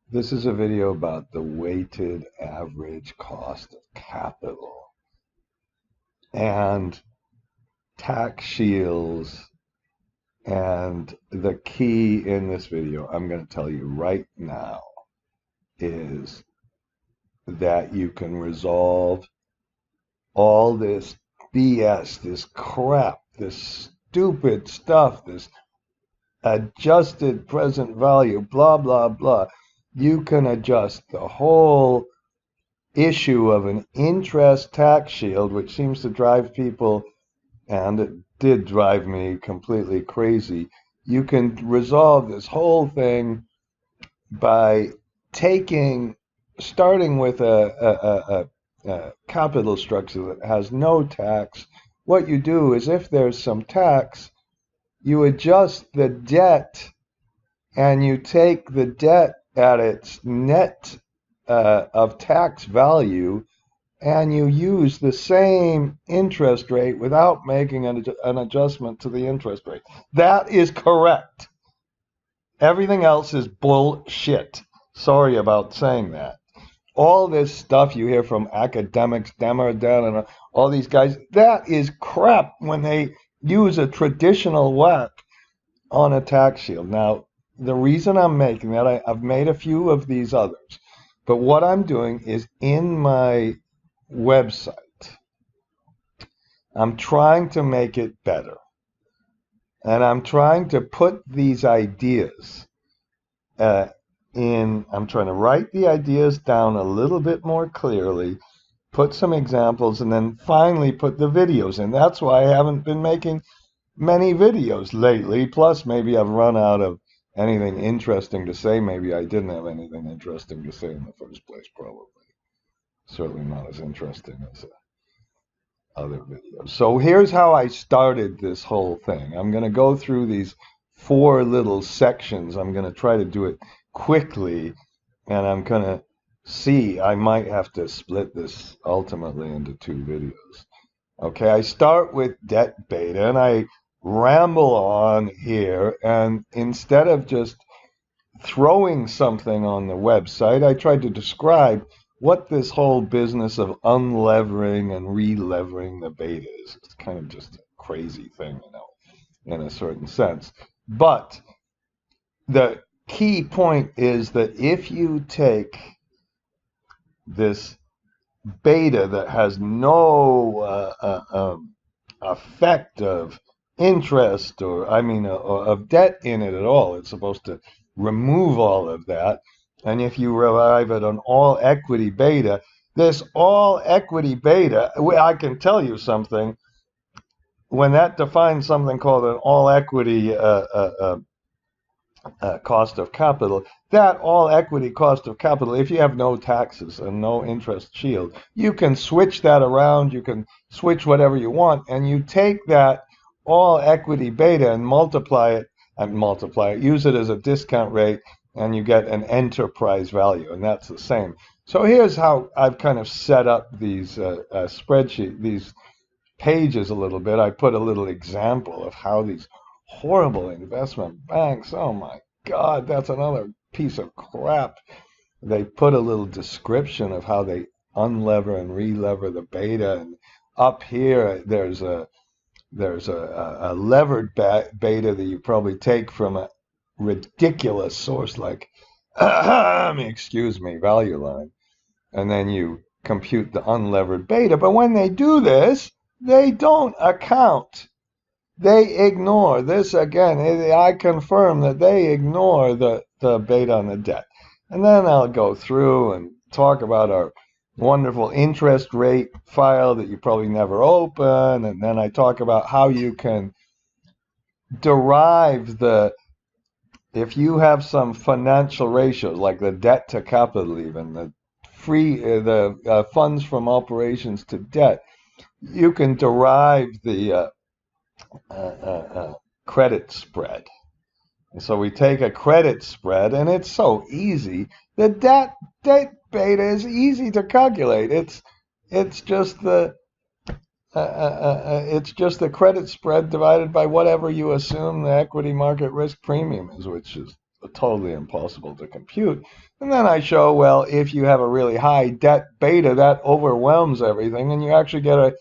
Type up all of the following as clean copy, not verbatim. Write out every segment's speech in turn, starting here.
This is a video about the weighted average cost of capital and tax shields. And the key in this video, I'm going to tell you right now, is that you can resolve all this BS, this crap, this stupid stuff, this adjusted present value, blah, blah, blah. You can adjust the whole issue of an interest tax shield, which seems to drive people, and it did drive me completely crazy. You can resolve this whole thing by starting with a capital structure that has no tax. What you do is, if there's some tax, you adjust the debt and you take the debt at its net of tax value, and you use the same interest rate without making an adjustment to the interest rate. That is correct. Everything else is bullshit. Sorry about saying that. All this stuff you hear from academics, Demerdad, and all these guys, that is crap when they use a traditional WACC on a tax shield. Now, the reason I'm making that, I've made a few of these others, but what I'm doing is, in my website, I'm trying to make it better. And I'm trying to put these ideas I'm trying to write the ideas down a little bit more clearly, put some examples, and then finally put the videos in. That's why I haven't been making many videos lately. Plus, maybe I've run out of anything interesting to say. Maybe I didn't have anything interesting to say in the first place, probably. Certainly not as interesting as other videos. So here's how I started this whole thing. I'm going to go through these 4 little sections. I'm going to try to do it quickly, and I'm going to see. I might have to split this ultimately into 2 videos. Okay, I start with debt beta, and I ramble on here, and instead of just throwing something on the website, I tried to describe what this whole business of unlevering and relevering the beta is. It's kind of just a crazy thing, in a certain sense. But the key point is that if you take this beta that has no effect of interest or of debt in it at all, it's supposed to remove all of that. And if you arrive at an all equity beta, this all equity beta, I can tell you something. When that defines something called an all equity cost of capital, that all equity cost of capital, if you have no taxes and no interest shield, you can switch that around. You can switch whatever you want, and you take that all equity beta and multiply it, use it as a discount rate, and you get an enterprise value, and that's the same. So here's how I've kind of set up these these pages a little bit. I put a little example of how these horrible investment banks, oh my God, that's another piece of crap. They put a little description of how they unlever and relever the beta, and up here there's a levered beta that you probably take from a ridiculous source like excuse me, Value Line, and then you compute the unlevered beta. But when they do this, they don't account. They ignore this again. I confirm that they ignore the beta on the debt. And then I'll go through and talk about our wonderful interest rate file that you probably never open. And then I talk about how you can derive if you have some financial ratios, like the debt to capital, even the funds from operations to debt, you can derive the credit spread. And so we take a credit spread, and it's so easy. The debt beta is easy to calculate. It's just the credit spread divided by whatever you assume the equity market risk premium is, which is totally impossible to compute. And then I show, well, if you have a really high debt beta, that overwhelms everything, and you actually get a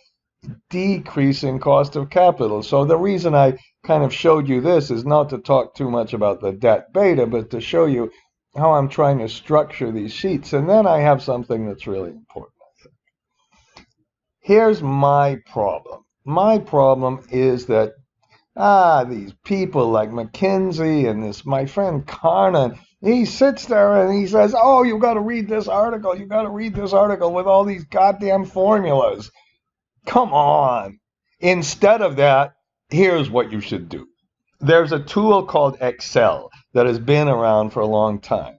decrease in cost of capital. So the reason I kind of showed you this is not to talk too much about the debt beta, but to show you how I'm trying to structure these sheets. And then I have something that's really important. Here's my problem. My problem is that these people like McKinsey and this my friend Carnan, he sits there and he says, "Oh, you got to read this article. You got to read this article with all these goddamn formulas." Come on. Instead of that, here's what you should do. There's a tool called Excel that has been around for a long time.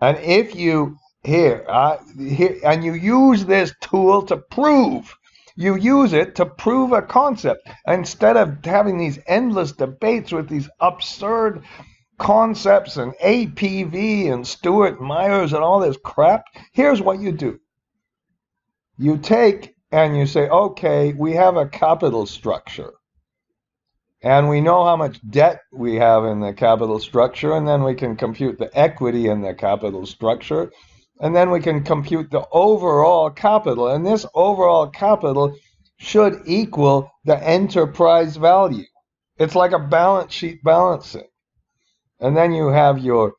And if you and you use this tool to prove, you use it to prove a concept instead of having these endless debates with these absurd concepts and APV and Stuart Myers and all this crap. Here's what you do. You take and you say, okay, we have a capital structure. And we know how much debt we have in the capital structure, and then we can compute the equity in the capital structure, and then we can compute the overall capital. And this overall capital should equal the enterprise value. It's like a balance sheet balancing. And then you have your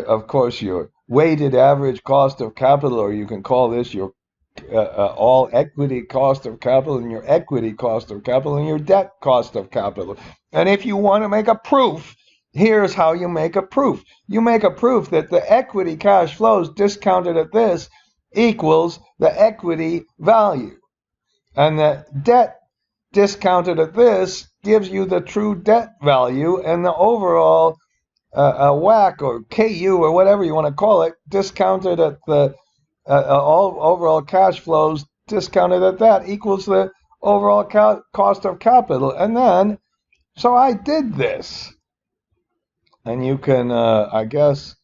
of course, your weighted average cost of capital, or you can call this your all equity cost of capital, and your equity cost of capital, and your debt cost of capital. And if you want to make a proof, here's how you make a proof. You make a proof that the equity cash flows discounted at this equals the equity value. And the debt discounted at this gives you the true debt value, and the overall WACC or KU or whatever you want to call it, discounted at the all overall cash flows discounted at that equals the overall cost of capital. And then, so I did this. And you can, I guess,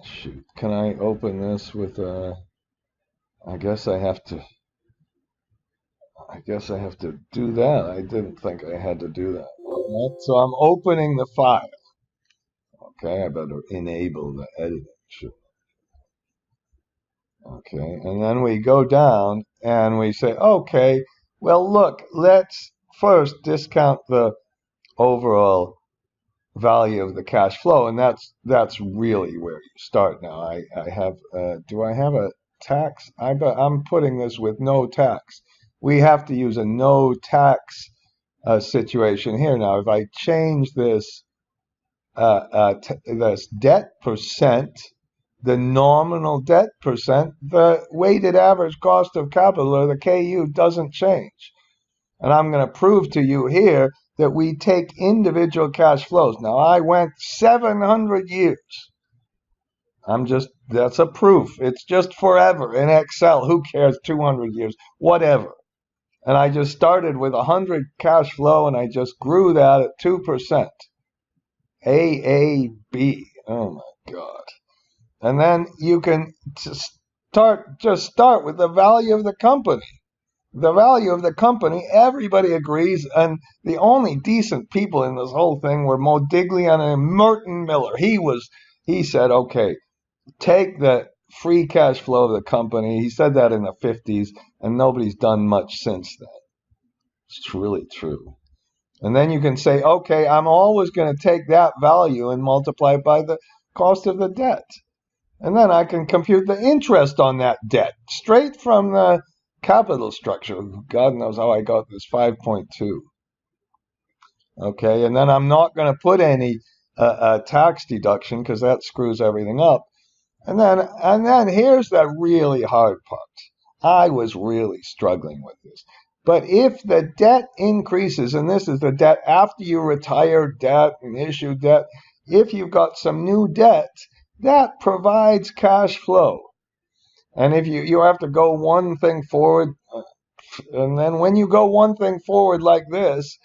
shoot, can I open this with, I guess I have to do that. I didn't think I had to do that. Right, so I'm opening the file. Okay, I better enable the editing. Okay, and then we go down and we say, okay, well, look, let's first discount the overall value of the cash flow, and that's really where you start now. I have, do I have a tax? I'm putting this with no tax. We have to use a no tax situation here now. If I change this this debt percent, the nominal debt percent, the weighted average cost of capital, or the KU, doesn't change. And I'm going to prove to you here that we take individual cash flows. Now, I went 700 years. That's a proof. It's just forever in Excel. Who cares? 200 years, whatever. And I just started with 100 cash flow, and I just grew that at 2%. AAB. Oh, my God. And then you can start with the value of the company. The value of the company, everybody agrees, and the only decent people in this whole thing were Modigliani and Merton Miller. He said, okay, take the free cash flow of the company. He said that in the 50s, and nobody's done much since then. It's really true. And then you can say, okay, I'm always going to take that value and multiply it by the cost of the debt. And then I can compute the interest on that debt straight from the capital structure. God knows how I got this 5.2. Okay, and then I'm not going to put any tax deduction because that screws everything up. And then here's the really hard part. I was really struggling with this. But if the debt increases, and this is the debt after you retire debt and issue debt, if you've got some new debt, that provides cash flow. And if you have to go one thing forward, and then when you go one thing forward like this,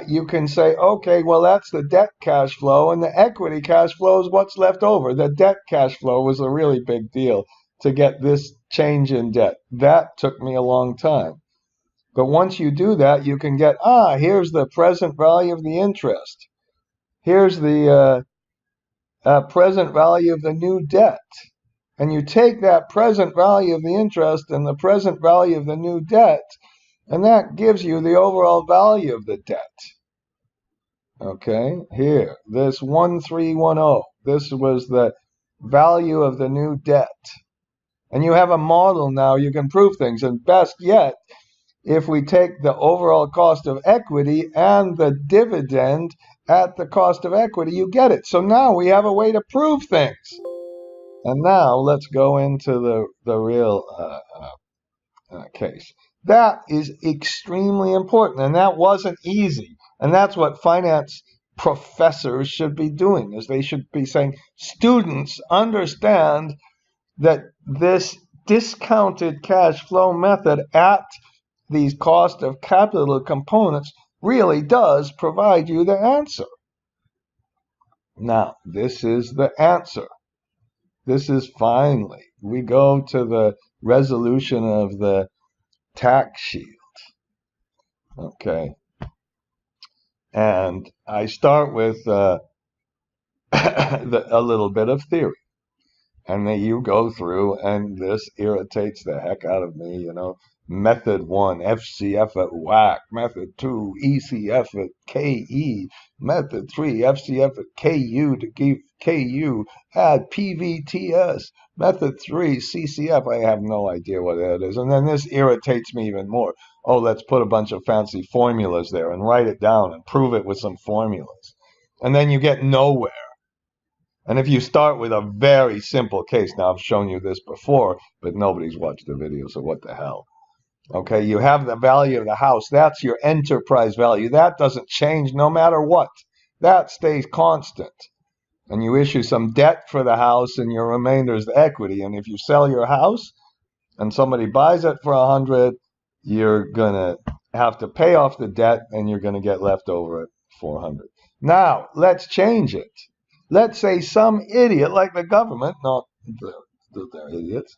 you can say, okay, well, that's the debt cash flow, and the equity cash flow is what's left over. The debt cash flow was a really big deal to get this change in debt. That took me a long time. But once you do that, you can get, here's the present value of the interest. here's the present value of the new debt. And you take that present value of the interest and the present value of the new debt, and that gives you the overall value of the debt. Okay, here, this 1310, this was the value of the new debt. And you have a model now, you can prove things. And best yet, if we take the overall cost of equity and the dividend at the cost of equity, you get it. So now we have a way to prove things. And now let's go into the real case. That is extremely important, and that wasn't easy. And that's what finance professors should be doing, is they should be saying, students, understand that this discounted cash flow method at these cost of capital components really does provide you the answer. Now, this is the answer. This is finally, we go to the resolution of the tax shield. Okay. And I start with a little bit of theory. And then you go through, and this irritates the heck out of me, you know. Method 1, FCF at WACC. Method 2, ECF at KE. Method 3, FCF at KU to give KU. Add PVTS. Method 3, CCF. I have no idea what that is. And then this irritates me even more. Oh, let's put a bunch of fancy formulas there and write it down and prove it with some formulas. And then you get nowhere. And if you start with a very simple case, now I've shown you this before, but nobody's watched the video, so what the hell? Okay, you have the value of the house. That's your enterprise value. That doesn't change no matter what. That stays constant. And you issue some debt for the house, and your remainder is the equity. And if you sell your house and somebody buys it for 100, you're going to have to pay off the debt, and you're going to get left over at 400. Now, let's change it. Let's say some idiot like the government, not they're idiots,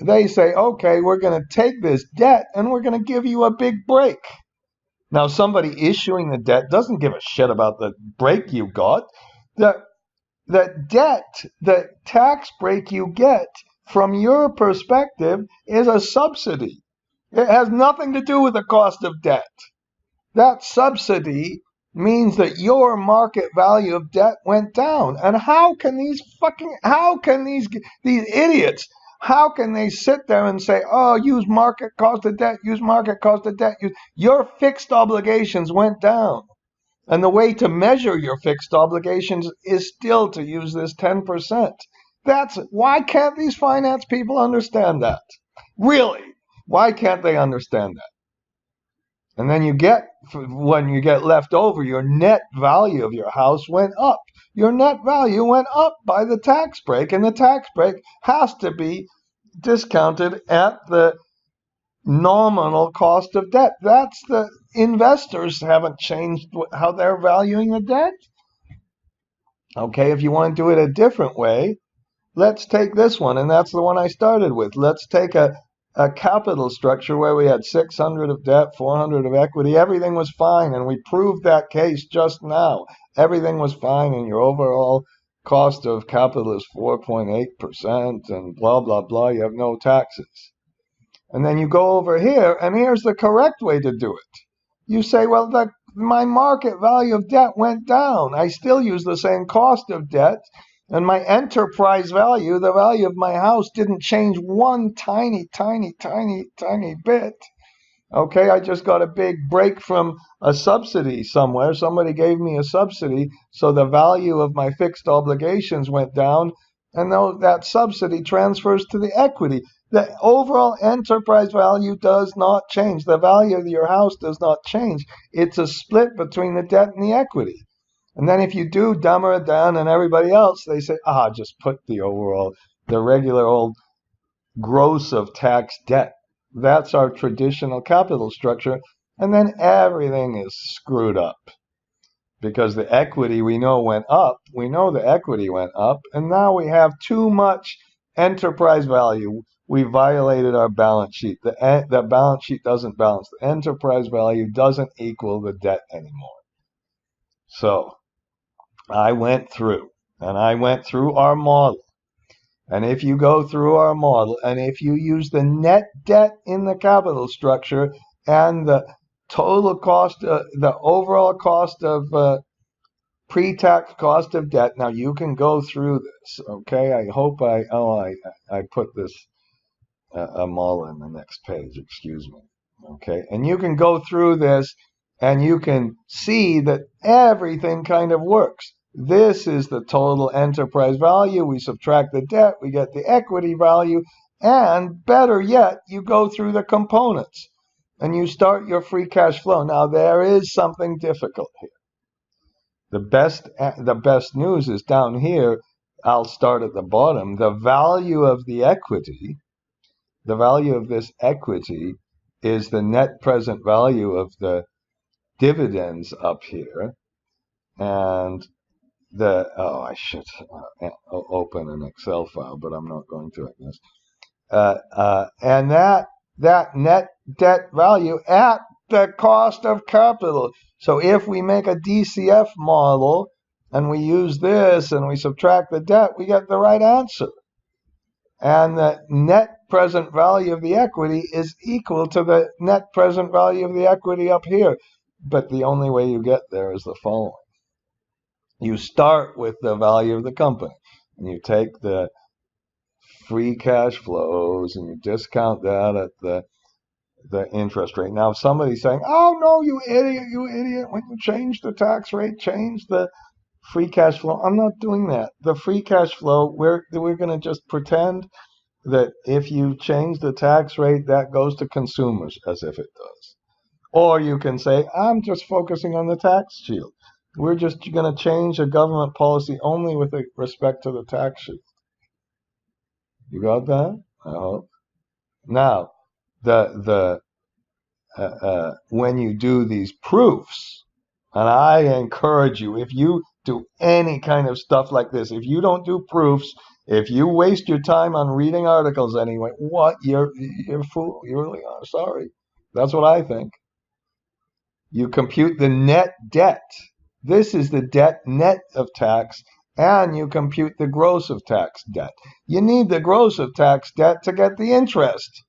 they say, okay, we're going to take this debt and we're going to give you a big break. Now, somebody issuing the debt doesn't give a shit about the break you got. The debt, the tax break you get from your perspective is a subsidy. It has nothing to do with the cost of debt. That subsidy means that your market value of debt went down. And how can these idiots, how can they sit there and say, oh, use market cost of debt, use market cost of debt. Your fixed obligations went down. And the way to measure your fixed obligations is still to use this 10%. Why can't these finance people understand that? Really? Why can't they understand that? And then when you get left over, your net value of your house went up. Your net value went up by the tax break, and the tax break has to be discounted at the nominal cost of debt. That's the investors haven't changed how they're valuing the debt. Okay, if you want to do it a different way, let's take this one, and that's the one I started with. Let's take a capital structure where we had 600 of debt, 400 of equity. Everything was fine, and we proved that case just now. Everything was fine, and your overall cost of capital is 4.8%, and blah, blah, blah. You have no taxes. And then you go over here, and here's the correct way to do it. You say, well, my market value of debt went down. I still use the same cost of debt. And my enterprise value, the value of my house, didn't change one tiny bit. Okay, I just got a big break from a subsidy somewhere. Somebody gave me a subsidy, so the value of my fixed obligations went down, and that subsidy transfers to the equity. The overall enterprise value does not change. The value of your house does not change. It's a split between the debt and the equity. And then if you do dumber it down and everybody else, they say, just put the regular old gross of tax debt. That's our traditional capital structure. And then everything is screwed up. Because the equity we know went up. We know the equity went up. And now we have too much enterprise value. We violated our balance sheet. The balance sheet doesn't balance. The enterprise value doesn't equal the debt anymore. So I went through, and I went through our model. And if you go through our model, and if you use the net debt in the capital structure and the total cost, the overall cost of pre-tax cost of debt. Now you can go through this, okay? I hope I put this I'm all in the next page, excuse me. Okay, and you can go through this and you can see that everything kind of works. This is the total enterprise value. We subtract the debt, we get the equity value, and better yet, you go through the components and you start your free cash flow. Now, there is something difficult here. The best news is down here. I'll start at the bottom. The value of this equity is the net present value of the dividends up here. And I should open an Excel file, but I'm not going to, I guess. And that net debt value at the cost of capital. So if we make a DCF model and we use this and we subtract the debt, we get the right answer. And the net present value of the equity is equal to the net present value of the equity up here. But the only way you get there is the following. You start with the value of the company, and you take the free cash flows and you discount that at the interest rate. Now, if somebody's saying, oh, no, you idiot, when you change the tax rate, change the free cash flow. I'm not doing that. The free cash flow, we're going to just pretend that if you change the tax rate, that goes to consumers as if it does. Or you can say, I'm just focusing on the tax shield. We're just going to change a government policy only with respect to the tax shield. You got that? I hope. Now, when you do these proofs, and I encourage you, if you do any kind of stuff like this, if you don't do proofs, if you waste your time on reading articles anyway, you're a fool. You really are. Sorry. That's what I think. You compute the net debt. This is the debt net of tax, and you compute the gross of tax debt. You need the gross of tax debt to get the interest.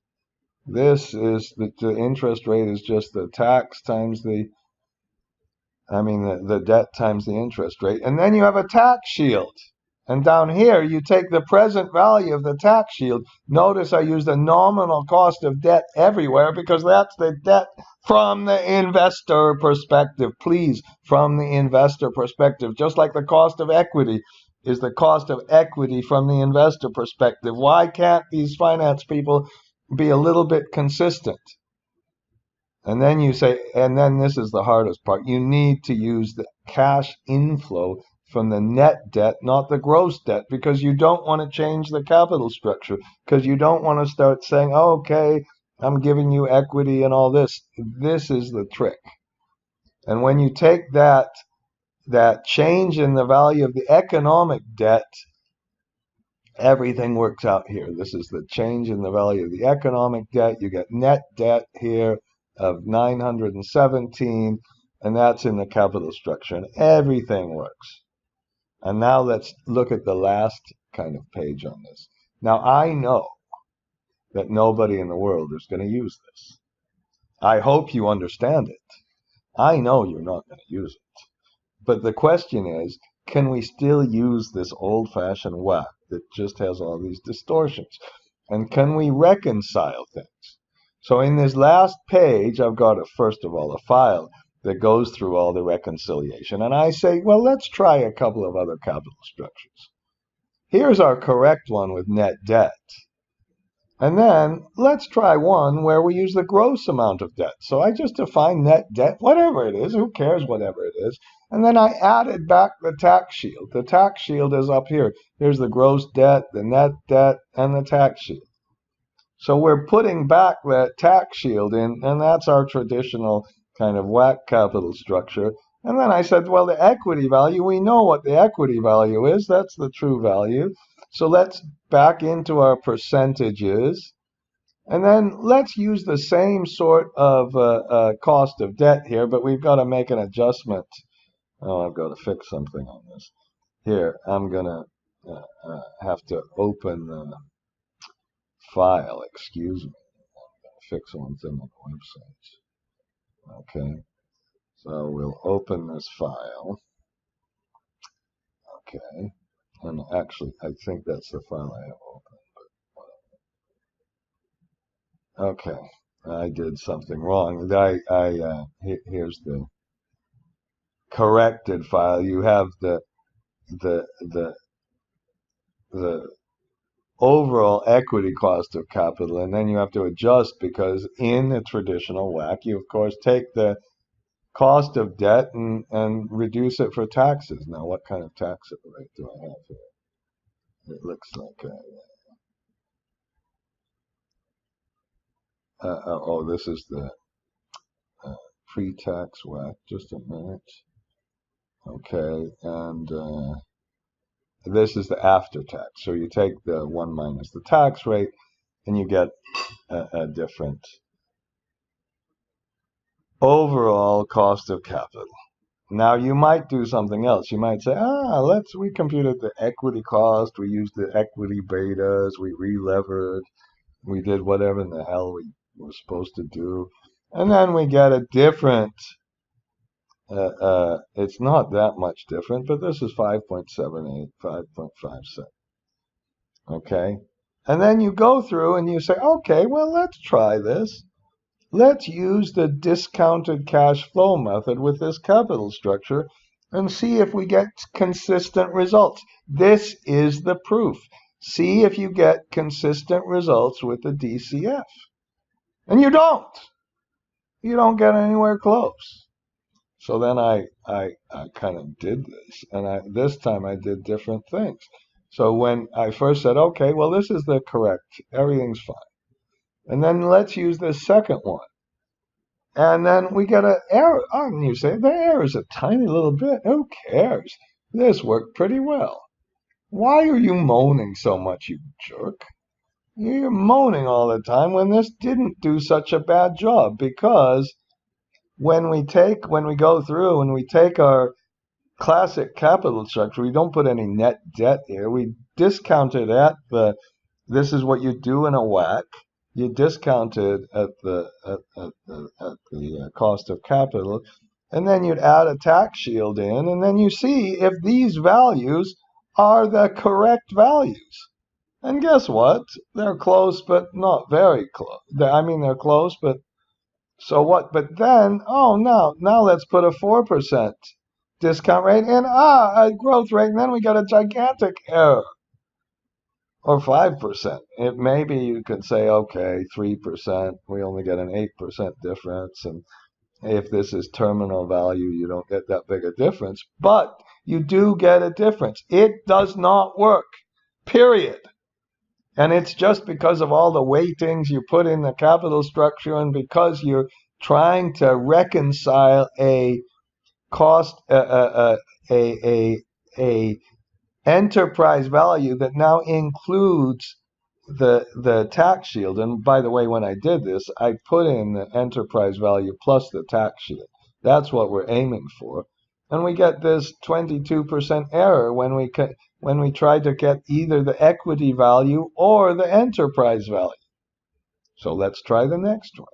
This is the interest rate is just the tax times the debt times the interest rate. And then you have a tax shield. And down here, you take the present value of the tax shield. Notice I use the nominal cost of debt everywhere because that's the debt from the investor perspective. Please, from the investor perspective. Just like the cost of equity is the cost of equity from the investor perspective. Why can't these finance people be a little bit consistent? And then you say, and then this is the hardest part. You need to use the cash inflow from the net debt, not the gross debt, because you don't want to change the capital structure, because you don't want to start saying, oh, okay, I'm giving you equity and all this. This is the trick. And when you take that change in the value of the economic debt, everything works out here. This is the change in the value of the economic debt. You get net debt here of 917, and that's in the capital structure, and everything works. And now let's look at the last kind of page on this. Now, I know that nobody in the world is going to use this. I hope you understand it. I know you're not going to use it. But the question is, can we still use this old-fashioned WACC that just has all these distortions? And can we reconcile things? So in this last page, I've got, first of all, a file that goes through all the reconciliation. And I say, well, let's try a couple of other capital structures. Here's our correct one with net debt. And then let's try one where we use the gross amount of debt. So I just define net debt, whatever it is, who cares whatever it is. And then I added back the tax shield. The tax shield is up here. Here's the gross debt, the net debt, and the tax shield. So we're putting back that tax shield in, and that's our traditional kind of WACC capital structure. And then I said, well, the equity value, we know what the equity value is. That's the true value. So let's back into our percentages. And then let's use the same sort of cost of debt here, but we've got to make an adjustment Oh, I've got to fix something on this. Here, I'm gonna have to open the file. Excuse me. Fix one thing on the website. Okay, so we'll open this file. Okay, and actually, I think that's the file I have open. Okay, I did something wrong. Here's the corrected file. You have the the the overall equity cost of capital, and then you have to adjust because in a traditional WACC, you of course take the cost of debt and reduce it for taxes. Now, what kind of tax rate do I have here? It looks like oh, this is the pre-tax WACC. Just a minute. Okay, and this is the after-tax. So you take the one minus the tax rate, and you get a different overall cost of capital. Now you might do something else. You might say, we computed the equity cost, we used the equity betas, we re-levered, we did whatever in the hell we were supposed to do. And then we get a different, it's not that much different, but this is 5.78, 5.57. Okay? And then you go through and you say, okay, well, let's try this. Let's use the discounted cash flow method with this capital structure and see if we get consistent results. This is the proof. See if you get consistent results with the DCF. And you don't. You don't get anywhere close. So then I kind of did this, and this time I did different things. So when I first said, okay, well, this is the correct, everything's fine. And then let's use this second one. And then we get an error. Oh, and you say, the error is a tiny little bit. Who cares? This worked pretty well. Why are you moaning so much, you jerk? You're moaning all the time when this didn't do such a bad job, because when we go through and we take our classic capital structure, we don't put any net debt here. We discount it this is what you do in a WACC. You discount it at the cost of capital, and then you'd add a tax shield in, and then you see if these values are the correct values. And guess what? They're close, but not very close. I mean, they're close, but so what? But then, now let's put a 4% discount rate and a growth rate, and then we got a gigantic error. Or 5%. Maybe you could say, okay, 3%, we only get an 8% difference. And if this is terminal value, you don't get that big a difference. But you do get a difference. It does not work, period. And it's just because of all the weightings you put in the capital structure, and because you're trying to reconcile a cost, a enterprise value that now includes the tax shield. And by the way, when I did this, I put in the enterprise value plus the tax shield. That's what we're aiming for. And we get this 22% error when we try to get either the equity value or the enterprise value. So let's try the next one.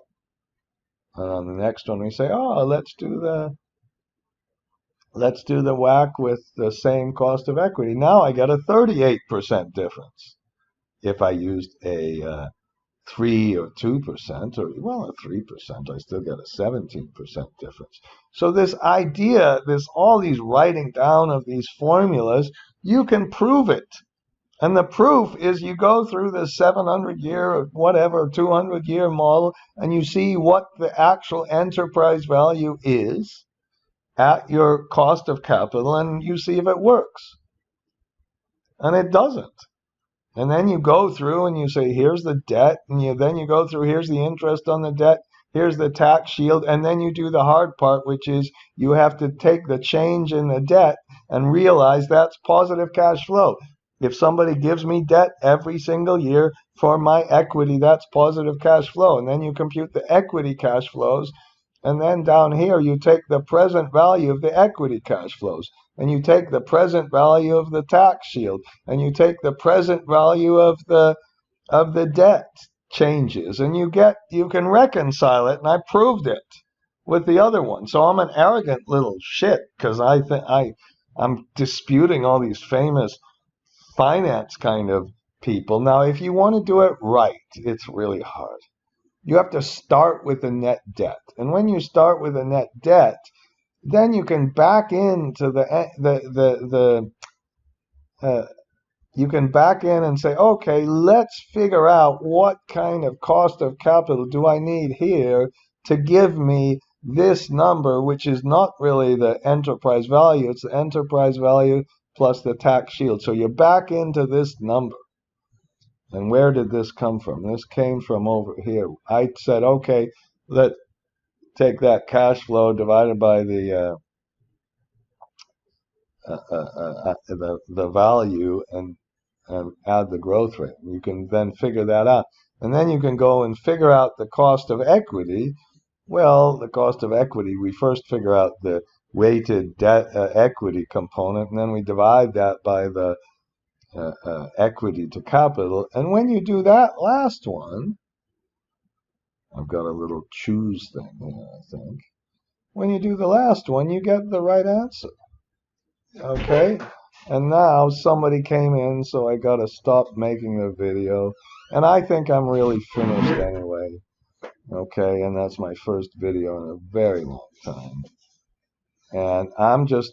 And on the next one, we say, let's do the WACC with the same cost of equity. Now I get a 38% difference. If I used a 3 or 2%, or a 3%, I still get a 17% difference. So this idea, all these writing down of these formulas, you can prove it. And the proof is you go through the 700-year or whatever, 200-year model, and you see what the actual enterprise value is at your cost of capital, and you see if it works. And it doesn't. And then you go through and you say, here's the debt, and then you go through, here's the interest on the debt, here's the tax shield, and then you do the hard part, which is you have to take the change in the debt and realize that's positive cash flow. If somebody gives me debt every single year for my equity, that's positive cash flow. And then you compute the equity cash flows, And then down here, you take the present value of the equity cash flows, and you take the present value of the tax shield, and you take the present value of the debt changes, and you can reconcile it. And I proved it with the other one. So I'm an arrogant little shit because I think I'm disputing all these famous finance kind of people. Now, if you want to do it right, it's really hard. You have to start with the net debt. And when you start with a net debt, then you can back into you can back in and say, okay, let's figure out what kind of cost of capital do I need here to give me this number, which is not really the enterprise value. It's the enterprise value plus the tax shield. So you back into this number. And where did this come from? This came from over here. I said, okay, let's take that cash flow divided by the value and add the growth rate. You can then figure that out. And then you can go and figure out the cost of equity. Well, the cost of equity, we first figure out the weighted debt equity component, and then we divide that by the equity to capital. And when you do that last one, I've got a little choose thing here, I think. When you do the last one, you get the right answer. Okay? And now somebody came in, so I got to stop making the video. And I think I'm really finished anyway. Okay? And that's my first video in a very long time. And I'm just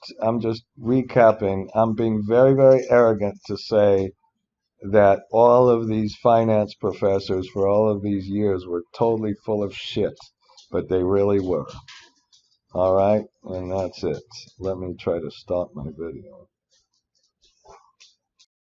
recapping. I'm being very, very arrogant to say that all of these finance professors for all of these years were totally full of shit, but they really were. All right, and that's it. Let me try to stop my video.